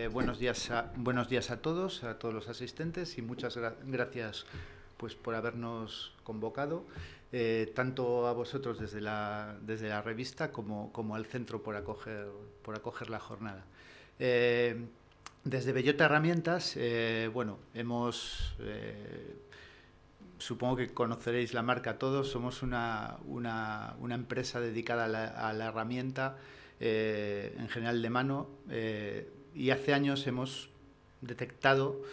Buenos días a todos los asistentes y muchas gracias pues, por habernos convocado, tanto a vosotros desde la revista como al centro por acoger la jornada. Desde Bellota Herramientas, supongo que conoceréis la marca todos, somos una empresa dedicada a la herramienta, en general de mano, y hace años hemos detectado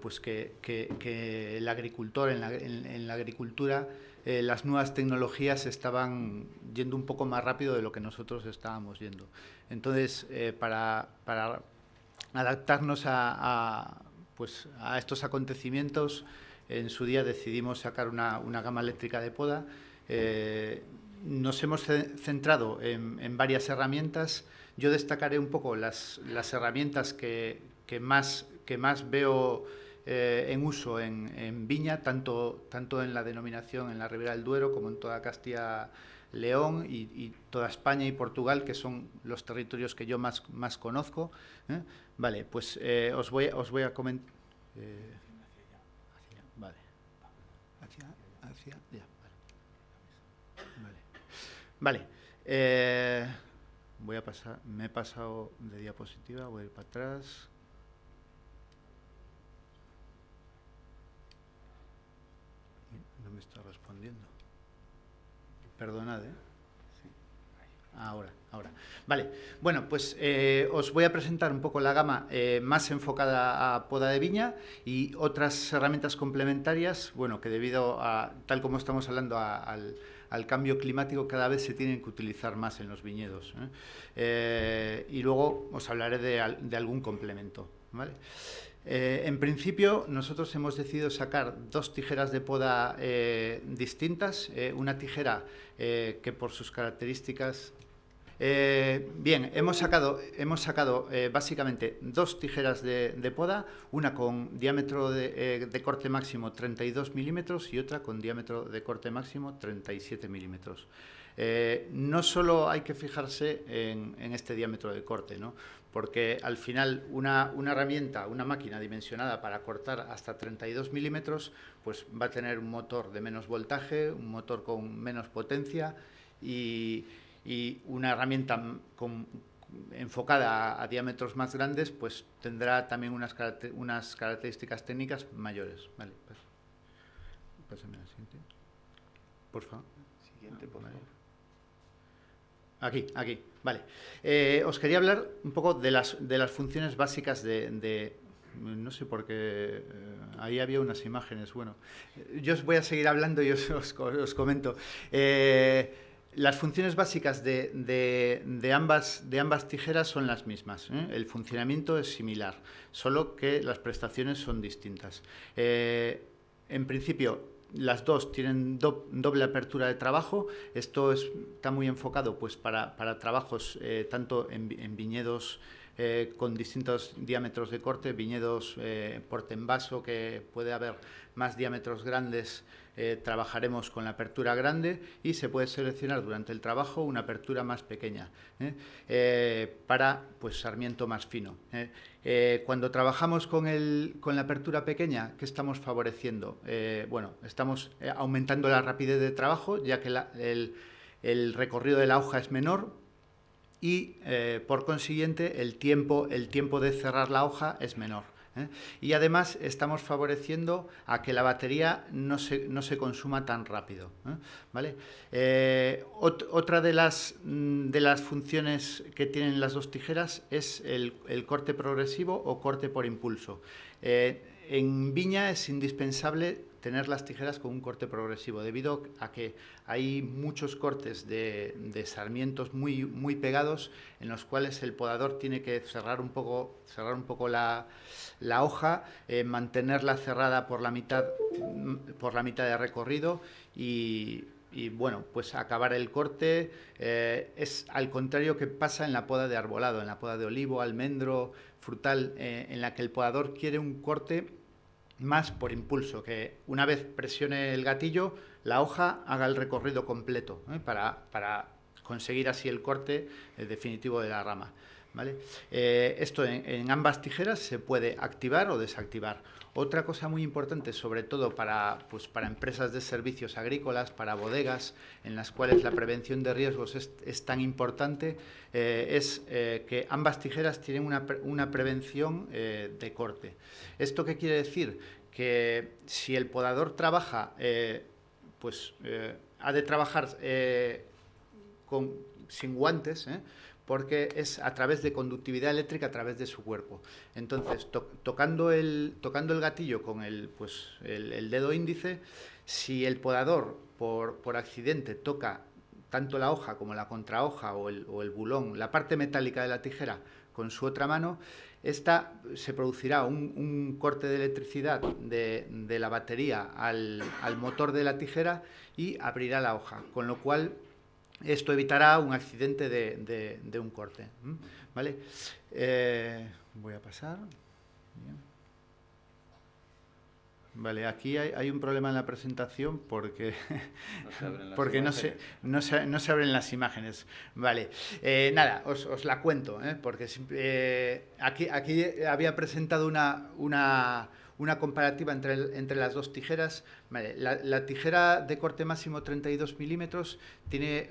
pues que el agricultor, en la agricultura, las nuevas tecnologías estaban yendo un poco más rápido de lo que nosotros estábamos yendo. Entonces, para adaptarnos pues, a estos acontecimientos, en su día decidimos sacar una gama eléctrica de poda. Nos hemos centrado en varias herramientas. Yo destacaré un poco las herramientas que más veo en uso en Viña, tanto en la denominación en la Ribera del Duero como en toda Castilla-León y toda España y Portugal, que son los territorios que yo más conozco. Vale, pues os voy a comentar. Vale. Hacia ya. Vale. Voy a pasar. Me he pasado de diapositiva. Voy a ir para atrás. No me está respondiendo. Perdonad, ¿eh? Ahora. Vale, bueno, pues os voy a presentar un poco la gama más enfocada a poda de viña y otras herramientas complementarias, bueno, que debido a, tal como estamos hablando, al cambio climático, cada vez se tienen que utilizar más en los viñedos. Y luego os hablaré de algún complemento, ¿vale? En principio, nosotros hemos decidido sacar dos tijeras de poda distintas. Una tijera que por sus características... bien, hemos sacado básicamente dos tijeras de poda, una con diámetro de corte máximo 32 milímetros y otra con diámetro de corte máximo 37 milímetros. No solo hay que fijarse en este diámetro de corte, ¿no? Porque al final una herramienta, una máquina dimensionada para cortar hasta 32 milímetros, pues va a tener un motor de menos voltaje, un motor con menos potencia y una herramienta enfocada a diámetros más grandes, pues tendrá también unas características técnicas mayores. Vale, pásame la siguiente. Por favor. Siguiente, por favor. Aquí, vale. Os quería hablar un poco de las funciones básicas no sé por qué, ahí había unas imágenes. Bueno, yo os voy a seguir hablando y os comento. Las funciones básicas de ambas tijeras son las mismas, ¿eh? El funcionamiento es similar, solo que las prestaciones son distintas. En principio, las dos tienen doble apertura de trabajo. Esto está muy enfocado pues, para trabajos tanto en viñedos con distintos diámetros de corte, viñedos porte en vaso, que puede haber más diámetros grandes. Trabajaremos con la apertura grande y se puede seleccionar durante el trabajo una apertura más pequeña para pues, sarmiento más fino. Cuando trabajamos con la apertura pequeña, ¿qué estamos favoreciendo? Bueno, estamos aumentando la rapidez de trabajo, ya que el recorrido de la hoja es menor y, por consiguiente, el tiempo de cerrar la hoja es menor. Y además estamos favoreciendo a que la batería no se consuma tan rápido, ¿vale? Otra de las funciones que tienen las dos tijeras es el corte progresivo o corte por impulso. En viña es indispensable tener las tijeras con un corte progresivo, debido a que hay muchos cortes de sarmientos muy pegados, en los cuales el podador tiene que cerrar un poco la hoja, mantenerla cerrada por la mitad de recorrido y bueno, pues acabar el corte. Es al contrario que pasa en la poda de arbolado, en la poda de olivo, almendro, frutal, en la que el podador quiere un corte más por impulso, que una vez presione el gatillo, la hoja haga el recorrido completo, para conseguir así el corte definitivo de la rama. ¿vale? Esto en ambas tijeras se puede activar o desactivar. Otra cosa muy importante, sobre todo pues para empresas de servicios agrícolas, para bodegas, en las cuales la prevención de riesgos es tan importante, es que ambas tijeras tienen una prevención de corte. ¿Esto qué quiere decir? Que si el podador trabaja, ha de trabajar sin guantes, porque es a través de conductividad eléctrica a través de su cuerpo. Entonces, tocando el gatillo con el dedo índice, si el podador por accidente toca tanto la hoja como la contrahoja o el bulón, la parte metálica de la tijera, con su otra mano, se producirá un corte de electricidad de la batería al motor de la tijera y abrirá la hoja, con lo cual esto evitará un accidente de un corte. ¿Vale? Voy a pasar. Bien. Vale, aquí hay un problema en la presentación porque no se abren las imágenes. Vale, nada, os la cuento, porque aquí había presentado una comparativa entre las dos tijeras. Vale, la tijera de corte máximo 32 milímetros tiene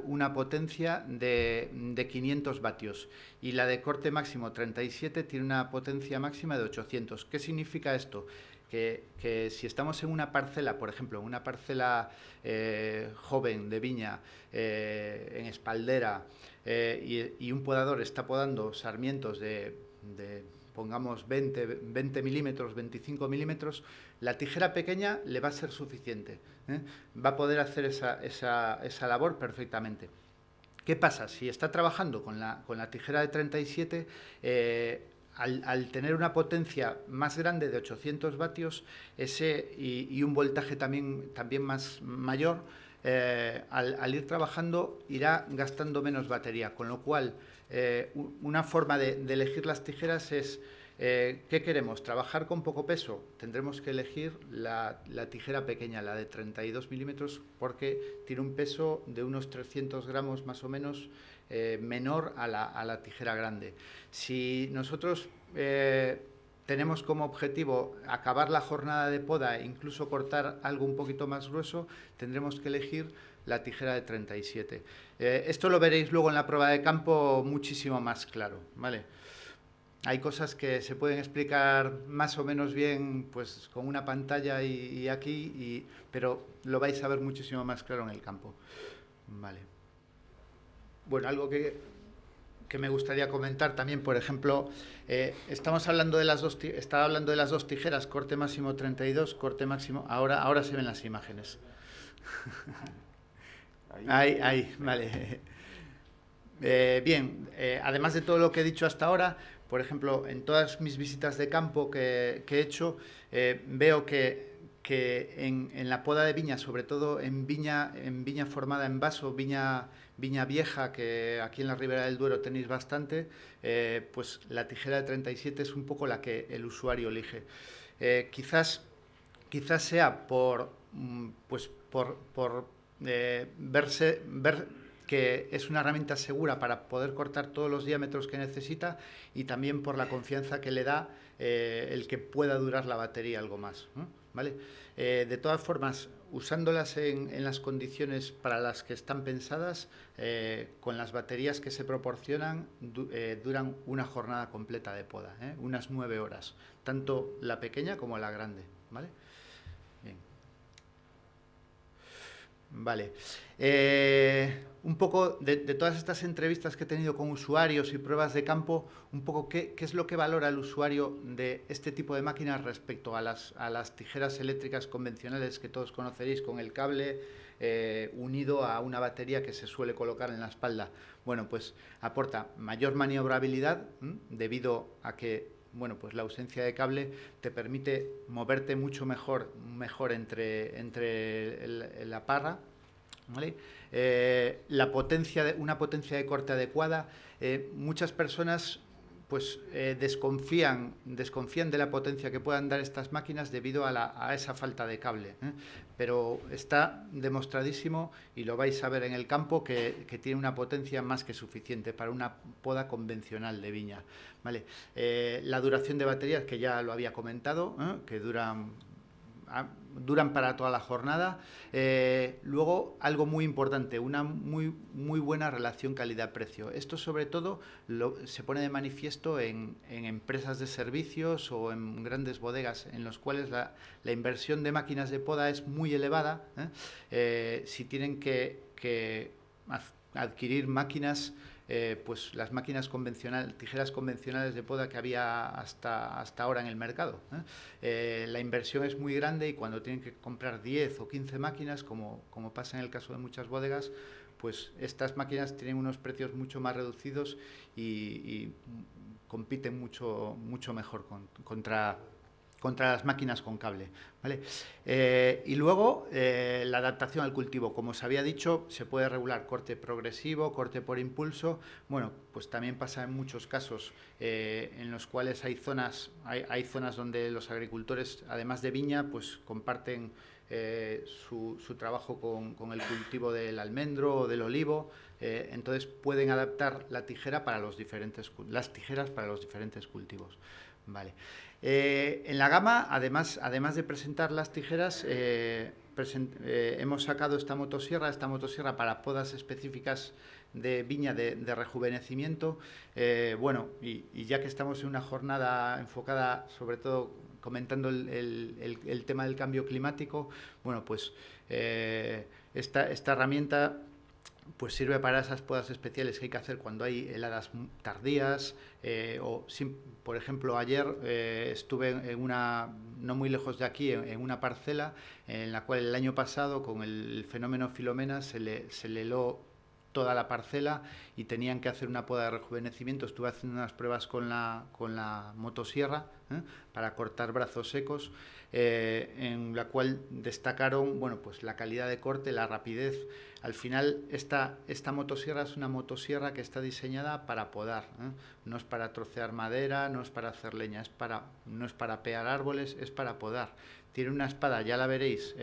una potencia de 500 vatios y la de corte máximo 37 tiene una potencia máxima de 800. ¿Qué significa esto? Que si estamos en una parcela, por ejemplo, en una parcela joven de viña, en espaldera, y un podador está podando sarmientos de pongamos 20 milímetros, 25 milímetros, la tijera pequeña le va a ser suficiente. Va a poder hacer esa labor perfectamente. ¿Qué pasa? Si está trabajando con la tijera de 37, al tener una potencia más grande de 800 vatios y un voltaje también más mayor, al ir trabajando irá gastando menos batería, con lo cual una forma de elegir las tijeras es ¿qué queremos? ¿Trabajar con poco peso? Tendremos que elegir la tijera pequeña, la de 32 milímetros, porque tiene un peso de unos 300 gramos más o menos menor a la tijera grande. Si nosotros tenemos como objetivo acabar la jornada de poda e incluso cortar algo un poquito más grueso, tendremos que elegir la tijera de 37. Esto lo veréis luego en la prueba de campo muchísimo más claro, ¿vale? Hay cosas que se pueden explicar más o menos bien pues con una pantalla y aquí, pero lo vais a ver muchísimo más claro en el campo. Vale. Bueno, algo que me gustaría comentar también, por ejemplo, estaba hablando de las dos tijeras, corte máximo 32, corte máximo, ahora se ven las imágenes. Ahí, vale. Bien, además de todo lo que he dicho hasta ahora, por ejemplo, en todas mis visitas de campo que he hecho, veo que en la poda de viña, sobre todo en viña formada en vaso, viña vieja, que aquí en la Ribera del Duero tenéis bastante, pues la tijera de 37 es un poco la que el usuario elige. Quizás sea por ver que es una herramienta segura para poder cortar todos los diámetros que necesita y también por la confianza que le da el que pueda durar la batería algo más, ¿vale? De todas formas, usándolas en las condiciones para las que están pensadas, con las baterías que se proporcionan, duran una jornada completa de poda, unas 9 horas, tanto la pequeña como la grande, ¿vale? Bien. Vale. Un poco de todas estas entrevistas que he tenido con usuarios y pruebas de campo, un poco qué es lo que valora el usuario de este tipo de máquinas respecto a las tijeras eléctricas convencionales que todos conoceréis, con el cable unido a una batería que se suele colocar en la espalda. Bueno, pues aporta mayor maniobrabilidad debido a que pues la ausencia de cable te permite moverte mucho mejor entre la parra, ¿vale? Una potencia de corte adecuada. Muchas personas pues desconfían de la potencia que puedan dar estas máquinas debido a esa falta de cable, ¿eh? Pero está demostradísimo, y lo vais a ver en el campo, que tiene una potencia más que suficiente para una poda convencional de viña, ¿vale? La duración de baterías, que ya lo había comentado, que duran para toda la jornada. Luego, algo muy importante, una muy buena relación calidad-precio. Esto sobre todo se pone de manifiesto en empresas de servicios o en grandes bodegas en los cuales la inversión de máquinas de poda es muy elevada. Si tienen que adquirir máquinas, pues las máquinas convencionales, tijeras convencionales de poda que había hasta ahora en el mercado. La inversión es muy grande, y cuando tienen que comprar 10 o 15 máquinas, como pasa en el caso de muchas bodegas, pues estas máquinas tienen unos precios mucho más reducidos y compiten mucho mejor contra las máquinas con cable, ¿vale? Y luego la adaptación al cultivo. Como os había dicho, se puede regular corte progresivo, corte por impulso. Bueno, pues también pasa en muchos casos en los cuales hay zonas donde los agricultores, además de viña, pues comparten su trabajo con el cultivo del almendro o del olivo. Entonces pueden adaptar las tijeras para los diferentes cultivos. Vale. En la gama, además de presentar las tijeras, hemos sacado esta motosierra para podas específicas de viña de rejuvenecimiento. Bueno, y ya que estamos en una jornada enfocada sobre todo comentando el tema del cambio climático, bueno, pues esta herramienta pues sirve para esas podas especiales que hay que hacer cuando hay heladas tardías, por ejemplo, ayer estuve no muy lejos de aquí, en una parcela en la cual el año pasado, con el fenómeno Filomena, se le heló toda la parcela y tenían que hacer una poda de rejuvenecimiento. Estuve haciendo unas pruebas con la motosierra para cortar brazos secos, en la cual destacaron, bueno, pues la calidad de corte, la rapidez. Al final, esta motosierra es una motosierra que está diseñada para podar, no es para trocear madera, no es para hacer leña, no es para pear árboles, es para podar. Tiene una espada, ya la veréis,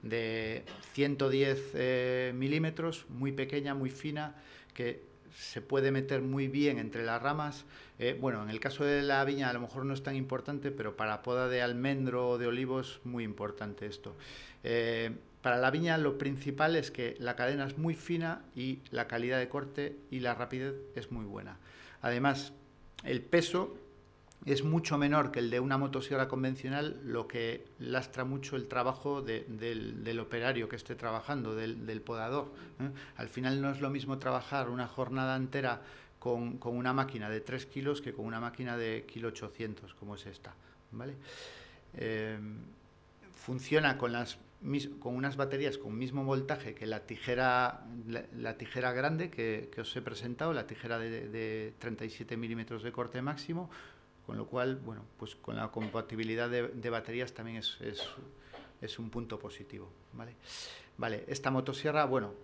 de 110 milímetros, muy pequeña, muy fina, que se puede meter muy bien entre las ramas. Bueno, en el caso de la viña a lo mejor no es tan importante, pero para poda de almendro o de olivo es muy importante esto. Para la viña lo principal es que la cadena es muy fina y la calidad de corte y la rapidez es muy buena. Además, el peso es mucho menor que el de una motosierra convencional, lo que lastra mucho el trabajo del operario que esté trabajando, del podador. Al final no es lo mismo trabajar una jornada entera con una máquina de 3 kilos que con una máquina de 1,8 kg, como es esta, ¿vale? Funciona con unas baterías con mismo voltaje que la tijera grande que os he presentado, la tijera de 37 milímetros de corte máximo, con lo cual, bueno, pues con la compatibilidad de baterías también es un punto positivo, ¿vale? Vale, esta motosierra, bueno,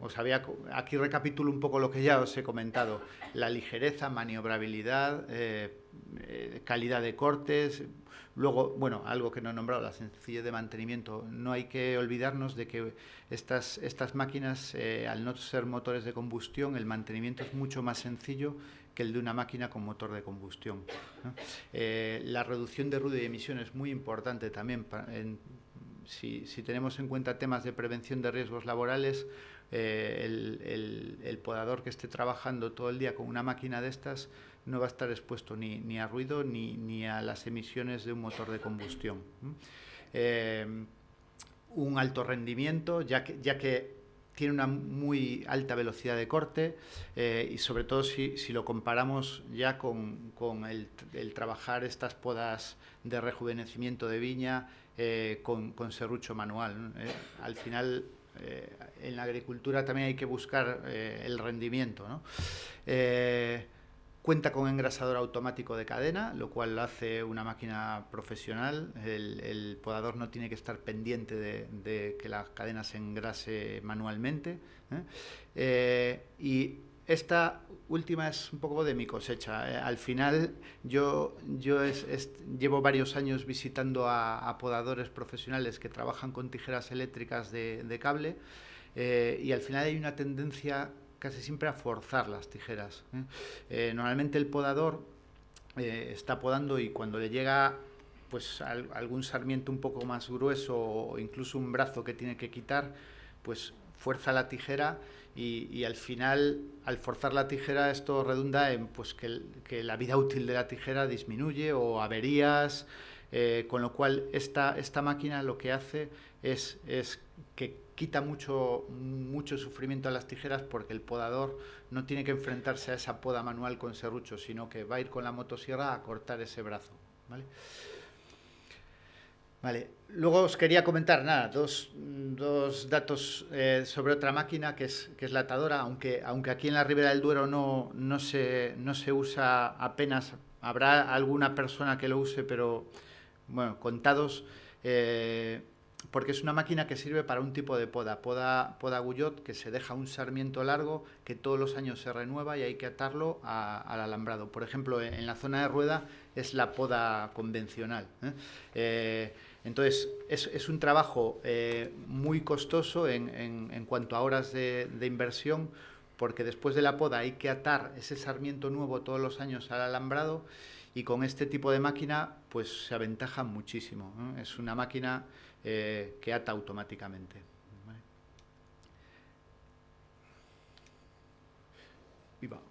aquí recapitulo un poco lo que ya os he comentado: la ligereza, maniobrabilidad, calidad de cortes. Luego, bueno, algo que no he nombrado, la sencillez de mantenimiento. No hay que olvidarnos de que estas máquinas, al no ser motores de combustión, el mantenimiento es mucho más sencillo que el de una máquina con motor de combustión, ¿no? La reducción de ruido y emisión es muy importante también. Si tenemos en cuenta temas de prevención de riesgos laborales, el podador que esté trabajando todo el día con una máquina de estas no va a estar expuesto ni a ruido ni a las emisiones de un motor de combustión. Un alto rendimiento, ya que tiene una muy alta velocidad de corte, y sobre todo si lo comparamos ya con el trabajar estas podas de rejuvenecimiento de viña con serrucho manual, ¿no? Al final, en la agricultura también hay que buscar el rendimiento, ¿no? Cuenta con engrasador automático de cadena, lo cual lo hace una máquina profesional. El podador no tiene que estar pendiente de que la cadena se engrase manualmente, y esta última es un poco de mi cosecha. Al final, llevo varios años visitando a podadores profesionales que trabajan con tijeras eléctricas de cable, y al final hay una tendencia casi siempre a forzar las tijeras, ¿eh? Normalmente el podador está podando y cuando le llega pues algún sarmiento un poco más grueso o incluso un brazo que tiene que quitar, pues fuerza la tijera y al final, al forzar la tijera, esto redunda en pues que la vida útil de la tijera disminuye o averías, con lo cual esta máquina lo que hace es que quita mucho sufrimiento a las tijeras porque el podador no tiene que enfrentarse a esa poda manual con serrucho, sino que va a ir con la motosierra a cortar ese brazo, ¿vale? Vale, luego os quería comentar, nada, dos datos sobre otra máquina que es la atadora, aunque aquí en la Ribera del Duero no se usa apenas, habrá alguna persona que lo use, pero bueno, contados, porque es una máquina que sirve para un tipo de poda Guyot, que se deja un sarmiento largo que todos los años se renueva y hay que atarlo al alambrado. Por ejemplo, en la zona de rueda es la poda convencional, entonces, es un trabajo muy costoso en cuanto a horas de inversión, porque después de la poda hay que atar ese sarmiento nuevo todos los años al alambrado y con este tipo de máquina pues se aventaja muchísimo, ¿eh? Es una máquina que ata automáticamente. ¿Vale? Y va.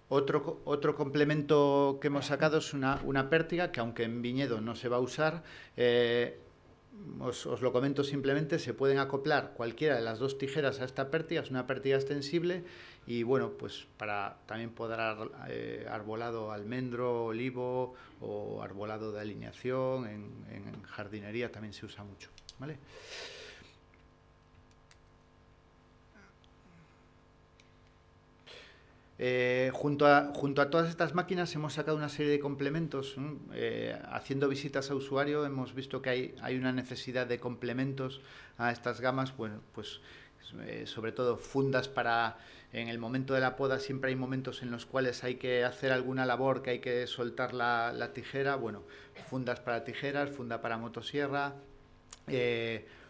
Otro complemento que hemos sacado es una pértiga que, aunque en viñedo no se va a usar, os lo comento simplemente, se pueden acoplar cualquiera de las dos tijeras a esta pértiga, es una pértiga extensible y bueno, pues para también poder arbolado almendro, olivo o arbolado de alineación, en jardinería también se usa mucho, ¿vale? Junto a todas estas máquinas hemos sacado una serie de complementos. Haciendo visitas a usuario hemos visto que hay una necesidad de complementos a estas gamas. Bueno, pues sobre todo fundas para en el momento de la poda. Siempre hay momentos en los cuales hay que hacer alguna labor, que hay que soltar la tijera. Bueno, fundas para tijeras, funda para motosierra,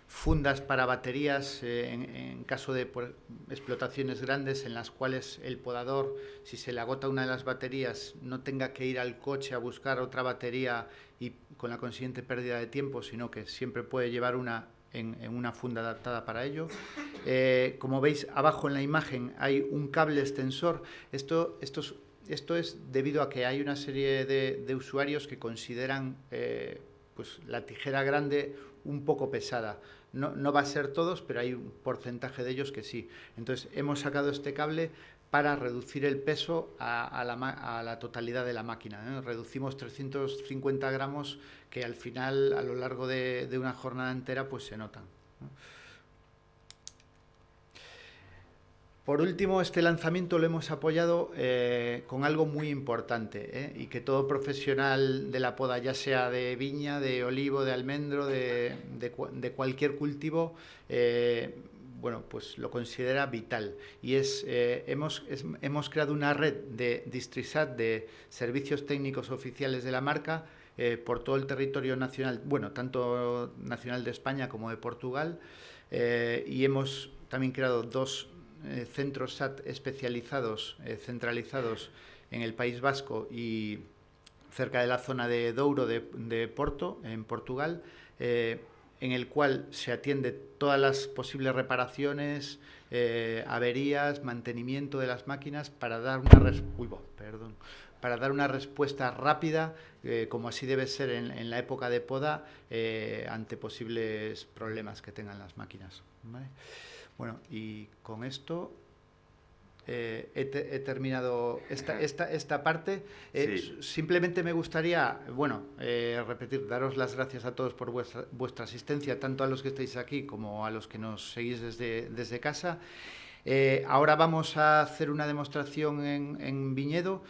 fundas para baterías en caso de explotaciones grandes en las cuales el podador, si se le agota una de las baterías, no tenga que ir al coche a buscar otra batería y con la consiguiente pérdida de tiempo, sino que siempre puede llevar una en una funda adaptada para ello. Como veis abajo en la imagen hay un cable extensor. Esto es debido a que hay una serie de usuarios que consideran pues la tijera grande un poco pesada. No va a ser todos, pero hay un porcentaje de ellos que sí. Entonces hemos sacado este cable para reducir el peso a la totalidad de la máquina, ¿eh? Reducimos 350 gramos que al final, a lo largo de una jornada entera, pues se notan, ¿no? Por último, este lanzamiento lo hemos apoyado con algo muy importante, y que todo profesional de la poda, ya sea de viña, de olivo, de almendro, de cualquier cultivo, bueno, pues lo considera vital. Y hemos creado una red de Distrisat, de servicios técnicos oficiales de la marca, por todo el territorio nacional, bueno, tanto nacional de España como de Portugal, y hemos también creado dos centros SAT especializados, centralizados en el País Vasco y cerca de la zona de Douro de Porto, en Portugal, en el cual se atiende todas las posibles reparaciones, averías, mantenimiento de las máquinas para dar una respuesta rápida, como así debe ser en la época de poda, ante posibles problemas que tengan las máquinas, ¿vale? Bueno, y con esto he terminado esta parte. Sí. Simplemente me gustaría, bueno, repetir, daros las gracias a todos por vuestra asistencia, tanto a los que estáis aquí como a los que nos seguís desde casa. Ahora vamos a hacer una demostración en viñedo.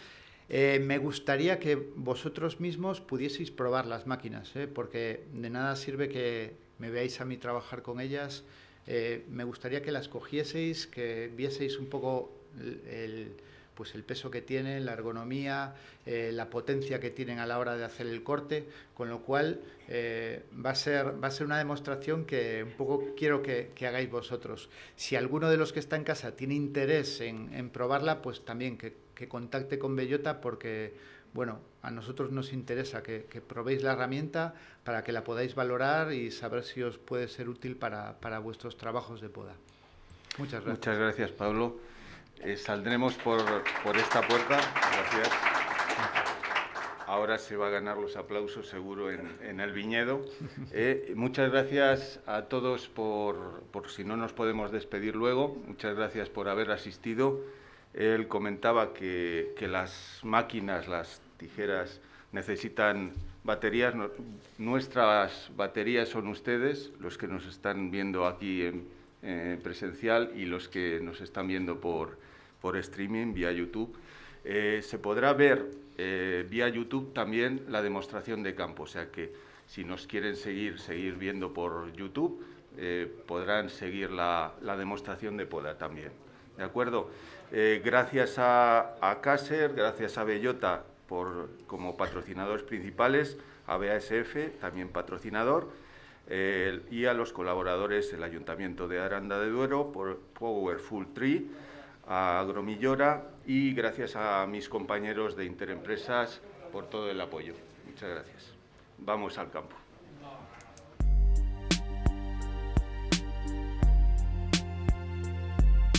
Me gustaría que vosotros mismos pudieseis probar las máquinas, porque de nada sirve que me veáis a mí trabajar con ellas Me gustaría que las cogieseis, que vieseis un poco pues el peso que tienen, la ergonomía, la potencia que tienen a la hora de hacer el corte, con lo cual va a ser una demostración que un poco quiero que hagáis vosotros. Si alguno de los que está en casa tiene interés en probarla, pues también que contacte con Bellota, porque bueno, a nosotros nos interesa que probéis la herramienta para que la podáis valorar y saber si os puede ser útil para vuestros trabajos de poda. Muchas gracias. Muchas gracias, Pablo. Saldremos por esta puerta. Gracias. Ahora se va a ganar los aplausos seguro en el viñedo. Muchas gracias a todos por si no nos podemos despedir luego. Muchas gracias por haber asistido. Él comentaba que las máquinas, las tijeras, necesitan baterías. Nuestras baterías son ustedes, los que nos están viendo aquí en presencial y los que nos están viendo por streaming vía YouTube. Se podrá ver vía YouTube también la demostración de campo, o sea que si nos quieren seguir viendo por YouTube, podrán seguir la demostración de poda también. ¿De acuerdo? Gracias a Caser, gracias a Bellota como patrocinadores principales, a BASF, también patrocinador, y a los colaboradores, el Ayuntamiento de Aranda de Duero, por Powerful Tree, a Agromillora y gracias a mis compañeros de Interempresas por todo el apoyo. Muchas gracias. Vamos al campo.